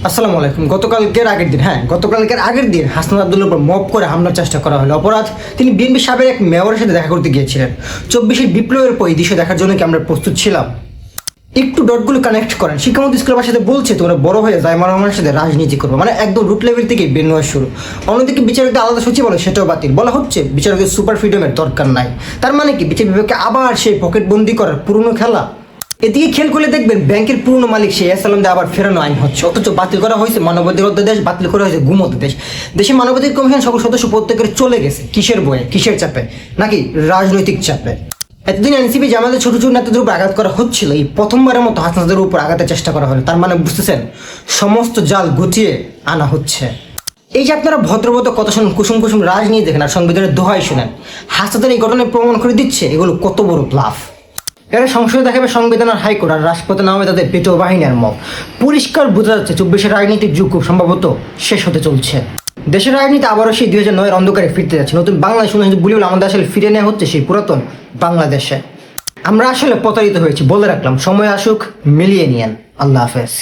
আসসালামু আলাইকুম। গতকালকের আগের দিন হাসনাত আব্দুল্লাহর উপর মব করে হামলার চেষ্টা করা হলো। অপরাধ, তিনি বিএনপি সাবেক এক মেয়রের সাথে দেখা করতে গিয়েছিলেন। 24 বিপ্লবের পর এই দৃশ্য দেখার জন্য কি আমরা প্রস্তুত ছিলাম? একটু ডটগুলো কানেক্ট করেন। শিক্ষামন্ত্রী স্কুলের সাথে বলছে তোমরা বড় হয়ে জাইমা রহমানের সাথে রাজনীতি করবো, মানে একদম রুট লেভেল থেকে বের হওয়া শুরু। অন্যদিকে বিচারকদের আলাদা সচিব বলে সেটাও বাতিল। বলা হচ্ছে বিচারকের সুপার ফ্রিডমের দরকার নাই। তার মানে কি বিচার বিভাগকে আবার সেই পকেটবন্দি করার পুরনো খেলা? এদিকে খেয়াল করলে দেখবেন ব্যাংকের পুরনো মালিক সেই এসালামদের আবার ফেরানো আইন হচ্ছে, অথচ বাতিল করা হয়েছে মানবাধিকার অধ্যাদেশ, বাতিল করা হয়েছে গুম অধ্যাদেশ। দেশে মানবাধিকার কমিশন সকল সদস্য প্রত্যেকের চলে গেছে কিসের বয়ে, কিসের চাপে? নাকি রাজনৈতিক চাপে? এতদিন এনসিপি জামাতের ছোট ছোট নেতাদের উপর আঘাত করা হচ্ছিল, এই প্রথমবারের মতো হাসনাদের উপর আঘাতের চেষ্টা করা হলো। তার মানে বুঝতেছেন, সমস্ত জাল গুছিয়ে আনা হচ্ছে। এই যে আপনারা ভদ্রবত কথা শুনুন, কুসুম কুসুম রাজনীতি দেখেন আর সংবিধানের দোহাই শুনেন, হাসনাদের এই ঘটনায় প্রমাণ করে দিচ্ছে এগুলো কত বড় ব্লাফ। এরা সংসদে দেখাবে সংবিধান আর হাইকোর্ট, আর রাষ্ট্রপতি নামে তাদের পেটো বাহিনীর মব। পরিষ্কার বোঝা যাচ্ছে 24 রাজনীতির যুগ খুব সম্ভবত শেষ হতে চলছে। দেশের রাজনীতি আবারও সেই 2009-এর অন্ধকারে ফিরতে যাচ্ছে। নতুন বাংলাদেশ বলি বলে আমাদের আসলে ফিরে নেওয়া হচ্ছে সেই পুরাতন বাংলাদেশে। আমরা আসলে প্রতারিত হয়েছি, বলে রাখলাম। সময় আসুক, মিলিয়ে নিয়েন। আল্লাহ হাফেজ।